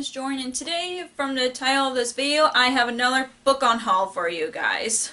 is Jordan, and today, from the title of this video, I have another book on haul for you guys.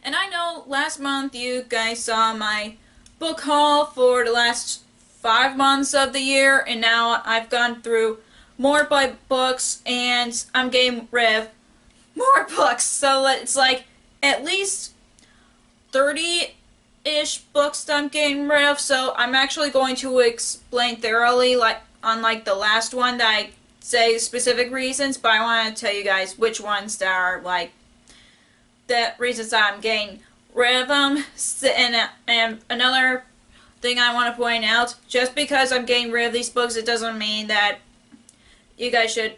And I know last month you guys saw my book haul for the last 5 months of the year, and now I've gone through more books, and I'm getting rid of more books. So it's like at least 30-ish books that I'm getting rid of, so I'm actually going to explain thoroughly, unlike the last one that I say specific reasons, but I want to tell you guys which ones that are the reasons that I'm getting rid of them. And another thing I want to point out, just because I'm getting rid of these books, it doesn't mean that you guys should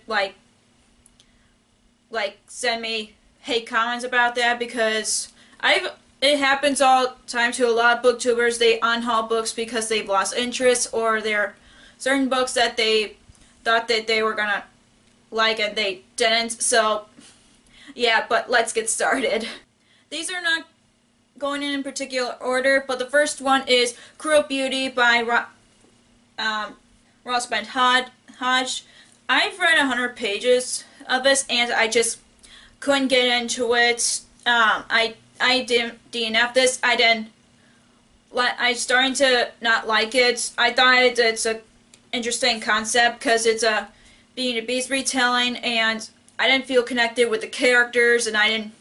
send me hate comments about that, because it happens all the time to a lot of booktubers. They unhaul books because they've lost interest, or they're certain books that they thought that they were gonna like and they didn't. So yeah, but let's get started. These are not going in particular order, but the first one is Cruel Beauty by Rosamund Hodge. I've read 100 pages of this and I just couldn't get into it. I didn't DNF this. I'm starting to not like it. I thought it's a interesting concept because it's a Beauty and the Beast retelling, and I didn't feel connected with the characters, and I didn't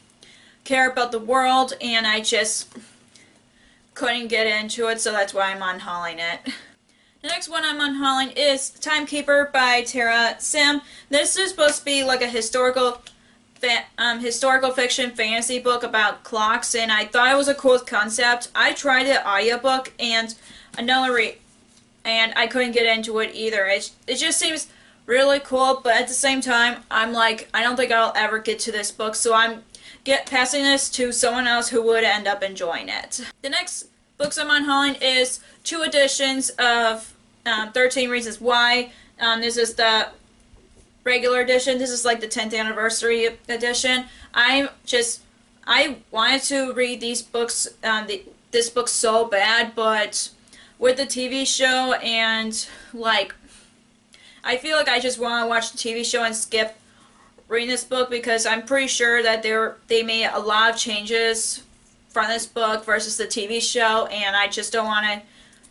care about the world, and I just couldn't get into it, so that's why I'm unhauling it. The next one I'm unhauling is Timekeeper by Tara Sim. This is supposed to be like a historical fiction fantasy book about clocks, and I thought it was a cool concept. I tried the audiobook and and I couldn't get into it either. It just seems really cool, but at the same time, I'm like, I don't think I'll ever get to this book, so I'm passing this to someone else who would end up enjoying it. The next books I'm unhauling is 2 editions of 13 Reasons Why. This is the regular edition. This is like the 10th anniversary edition. I wanted to read these books, this book so bad, but with the TV show and I feel like I just want to watch the TV show and skip reading this book, because I'm pretty sure that they made a lot of changes from this book versus the TV show, and I just don't want to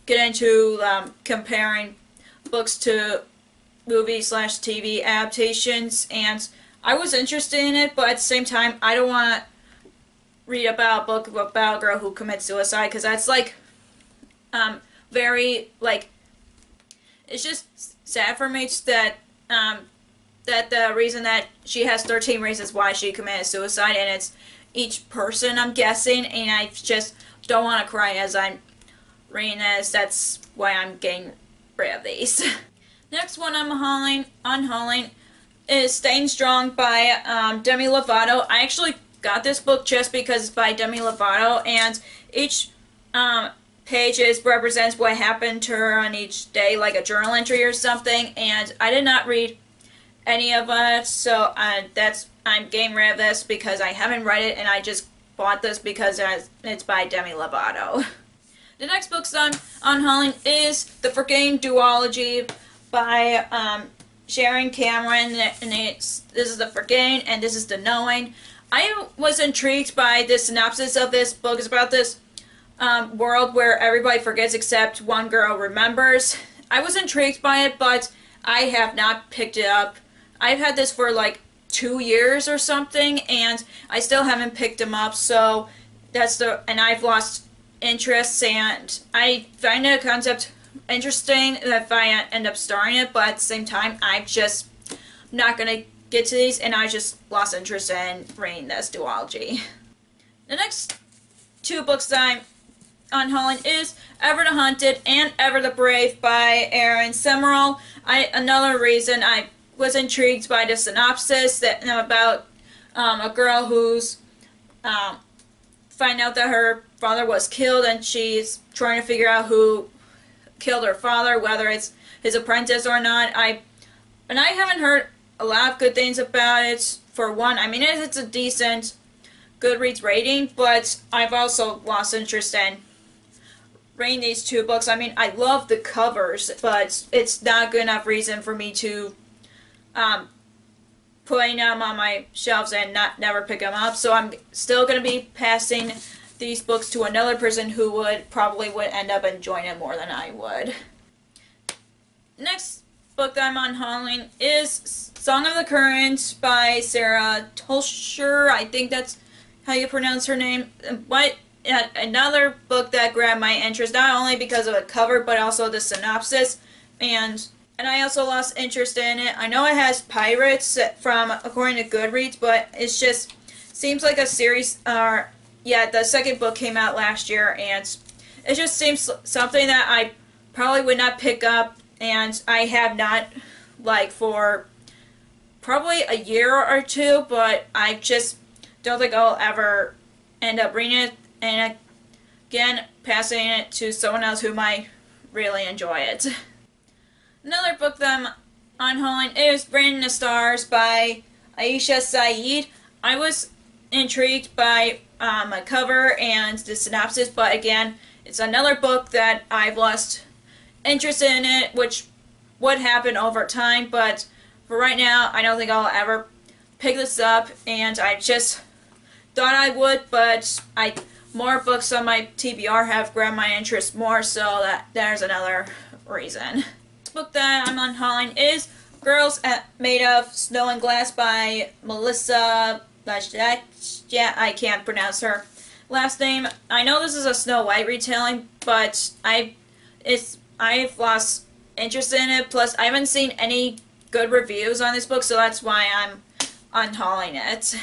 get into comparing books to movie/TV adaptations. And I was interested in it, but at the same time, I don't want to read about a book about a girl who commits suicide, because that's very it's just sad for me that that the reason that she has 13 reasons why she committed suicide, and it's each person, I'm guessing, and I just don't want to cry as I'm reading this. That's why I'm getting rid of these. Next one I'm unhauling is Staying Strong by Demi Lovato. I actually got this book just because it's by Demi Lovato, and each pages represents what happened to her on each day, like a journal entry or something, and I did not read any of it, so I'm getting rid of this because I haven't read it, and I just bought this because it's by Demi Lovato. The next book I'm unhauling is The Forgetting Duology by Sharon Cameron, and this is The Forgetting and this is The Knowing. I was intrigued by the synopsis of this book. It's about this world where everybody forgets except one girl remembers. I was intrigued by it, but I have not picked it up. I've had this for 2 years or something, and I still haven't picked them up, so and I've lost interest, and I find the concept interesting if I end up starting it, but at the same time, I'm just not gonna get to these, and I just lost interest in reading this duology. The next 2 books that I'm unhauling is Ever the Hunted and Ever the Brave by Erin Semerald. Another reason I was intrigued by the synopsis about a girl who's find out that her father was killed, and she's trying to figure out who killed her father, whether it's his apprentice or not. I haven't heard a lot of good things about it. For one, I mean, it's a decent Goodreads rating, but I've also lost interest in reading these 2 books. I mean, I love the covers, but it's not good enough reason for me to um, putting them on my shelves and never pick them up. So I'm still going to be passing these books to another person who would end up enjoying it more than I would. Next book that I'm unhauling is Song of the Current by Sarah Tolscher. I think that's how you pronounce her name. But another book that grabbed my interest, not only because of the cover, but also the synopsis. And I also lost interest in it. I know it has pirates from, according to Goodreads, but it's just seems like a series. Yeah, the second book came out last year, and it just seems something that I probably would not pick up, and I have not, like, for probably a year or two, but I just don't think I'll ever end up reading it, and again, passing it to someone else who might really enjoy it. Another book that I'm unhauling is Brandon in the Stars by Aisha Saeed. I was intrigued by my cover and the synopsis, but again, it's another book that I've lost interest in it, which would happen over time, but for right now, I don't think I'll ever pick this up, and I just thought I would, but more books on my TBR have grabbed my interest more, so there's another reason. This book that I'm unhauling is Girls Made of Snow and Glass by Melissa. Yeah, I can't pronounce her last name. I know this is a Snow White retelling, but I've lost interest in it. Plus, I haven't seen any good reviews on this book, so that's why I'm unhauling it.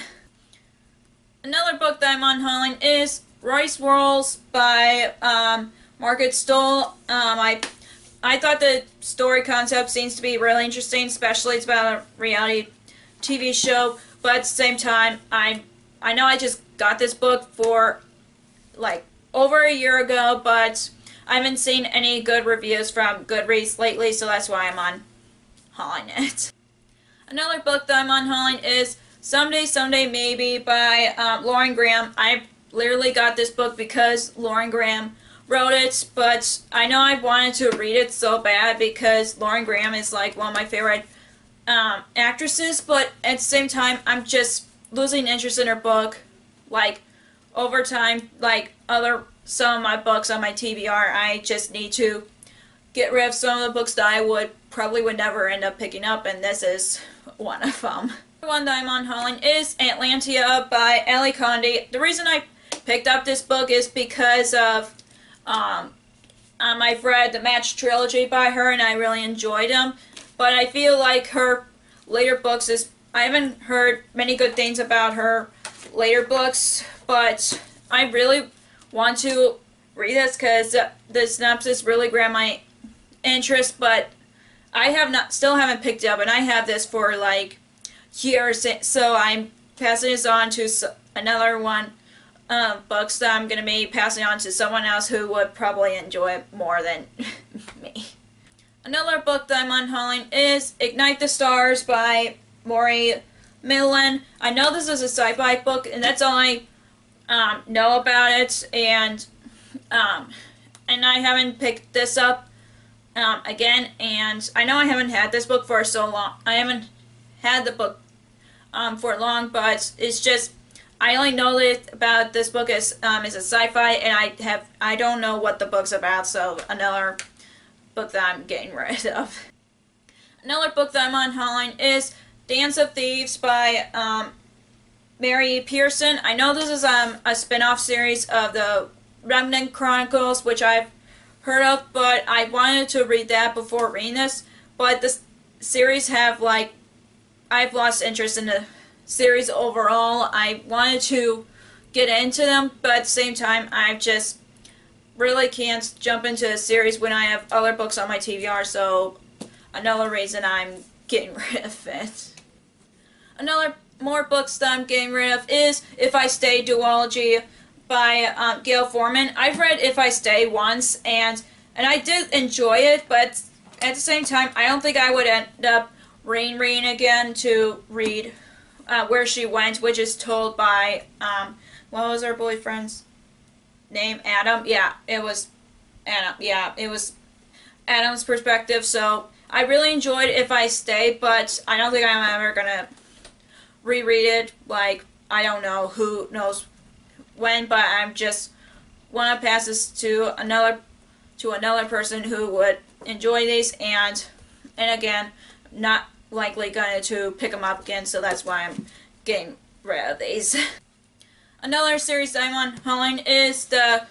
Another book that I'm unhauling is Rice Whirls by Margaret Stoll. I thought the story concept seems to be really interesting, especially it's about a reality TV show. But at the same time, I know I just got this book for like over a year ago, but I haven't seen any good reviews from Goodreads lately, so that's why I'm unhauling it. Another book that I'm unhauling is Someday Maybe by Lauren Graham. I literally got this book because Lauren Graham wrote it, but I know I wanted to read it so bad because Lauren Graham is like one of my favorite actresses, but at the same time, I'm just losing interest in her book, like, over time, like some of my books on my TBR. I just need to get rid of some of the books that I probably would never end up picking up, and this is one of them. The one that I'm unhauling is Atlantia by Ali Condé. The reason I picked up this book is because of I've read the Match trilogy by her, and I really enjoyed them. But I feel like her later books I haven't heard many good things about her later books, but I really want to read this because the synopsis really grabbed my interest, but I still haven't picked it up, and I have this for like years, so I'm passing this on to another one books that I'm going to be passing on to someone else who would probably enjoy it more than me. Another book that I'm unhauling is Ignite the Stars by Maury Millen. I know this is a sci-fi book, and that's all I know about it, and I haven't picked this up again, and I know I haven't had this book for so long. I haven't had the book for long, but it's just I only know about this book as a sci-fi, and I don't know what the book's about, so another book that I'm getting rid of. Another book that I'm unhauling is Dance of Thieves by Mary Pearson. I know this is a spin-off series of the Remnant Chronicles, which I've heard of, but I wanted to read that before reading this. But the series I've lost interest in the series overall. I wanted to get into them, but at the same time, I just really can't jump into a series when I have other books on my TBR, so another reason I'm getting rid of it. More books that I'm getting rid of is If I Stay Duology by Gail Forman. I've read If I Stay once, and I did enjoy it, but at the same time, I don't think I would end up reading again to read Where She Went, which is told by, what was her boyfriend's name? Adam? Yeah, it was Adam. Yeah, it was Adam's perspective, so I really enjoyed If I Stay, but I don't think I'm ever gonna reread it. Like, I don't know who knows when, but I'm just want to pass this to another person who would enjoy these, and again, not likely going to pick them up again, so that's why I'm getting rid of these. Another series I'm unhauling is the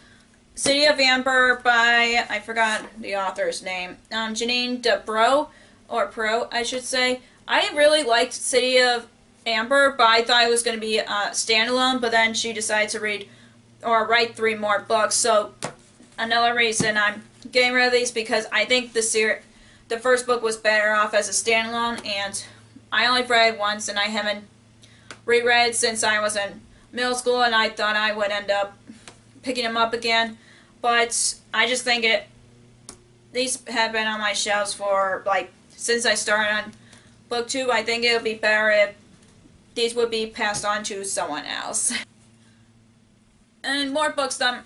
City of Amber by, I forgot the author's name, Janine DeBro, or Pro, I should say. I really liked City of Amber, but I thought it was going to be standalone, but then she decided to read or write 3 more books, so another reason I'm getting rid of these, because I think the first book was better off as a standalone, and I only read it once, and I haven't reread since I was in middle school, and I thought I would end up picking them up again, but I just think these have been on my shelves for, like, since I started on book 2. I think it would be better if these would be passed on to someone else. And more books that I'm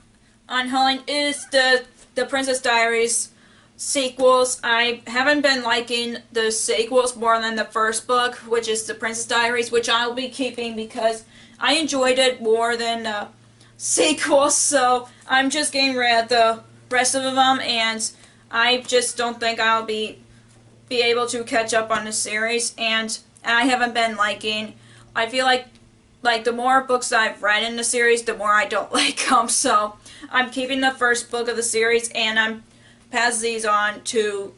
unhauling is the Princess Diaries sequels. I haven't been liking the sequels more than the first book, which is the Princess Diaries, which I'll be keeping because I enjoyed it more than the sequels, so I'm just getting rid of the rest of them, and I just don't think I'll be able to catch up on the series, and I haven't been liking, I feel like the more books that I've read in the series, the more I don't like them, so I'm keeping the first book of the series, and I'm passing these on to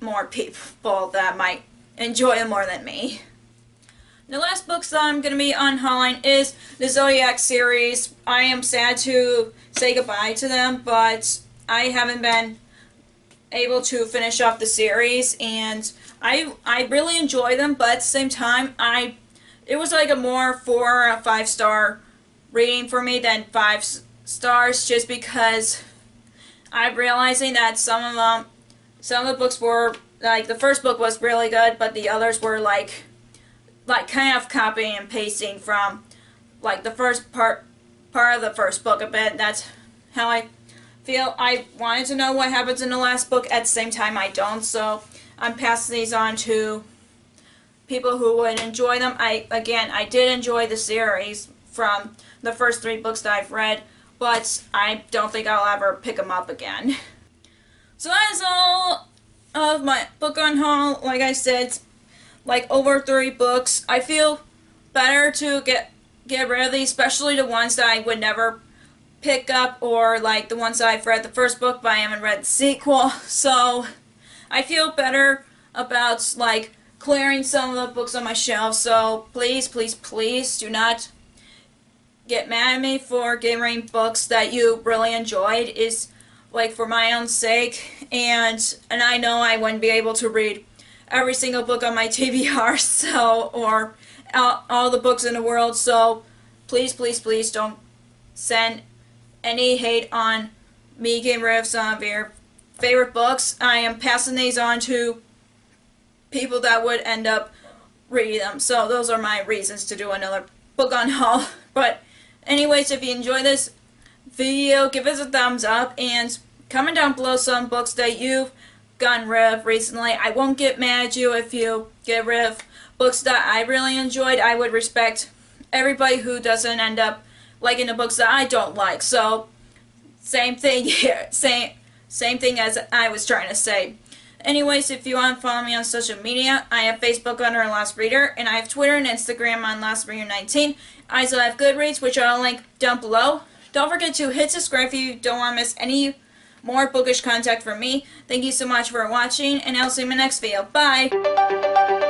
more people that might enjoy them more than me. The last books that I'm going to be unhauling is the Zodiac series. I am sad to say goodbye to them, but I haven't been able to finish off the series, and I really enjoy them, but at the same time, it was like a more 4 or 5 star rating for me than 5 stars, just because I'm realizing that some of the books were, like, the first book was really good, but the others were like kind of copying and pasting from, like, the first part of the first book a bit. That's how I feel. I wanted to know what happens in the last book, at the same time I don't, so I'm passing these on to people who would enjoy them. I did enjoy the series from the first 3 books that I've read, but I don't think I'll ever pick them up again. So that is all of my book unhaul. Like I said, like over 30 books. I feel better to get rid of these, especially the ones that I would never pick up, or like the ones that I've read the first book but I haven't read the sequel. So I feel better about, like, clearing some of the books on my shelf. So please, please, please do not get mad at me for getting rid of books that you really enjoyed. Is, like, for my own sake, and I know I wouldn't be able to read every single book on my TBR, so, or all the books in the world, so please, please, please don't send any hate on me getting rid of some of your favorite books. I am passing these on to people that would end up reading them, so those are my reasons to do another book unhaul. But anyways, if you enjoy this video, give us a thumbs up, and comment down below some books that you've gotten rid of recently. I won't get mad at you if you get rid of books that I really enjoyed. I would respect everybody who doesn't end up liking the books that I don't like. So same thing here, same thing as I was trying to say. Anyways, if you want to follow me on social media, I have Facebook under Last Reader, and I have Twitter and Instagram on LastReader19. I also have Goodreads, which I'll link down below. Don't forget to hit subscribe if you don't want to miss any more bookish content from me. Thank you so much for watching, and I'll see you in my next video. Bye!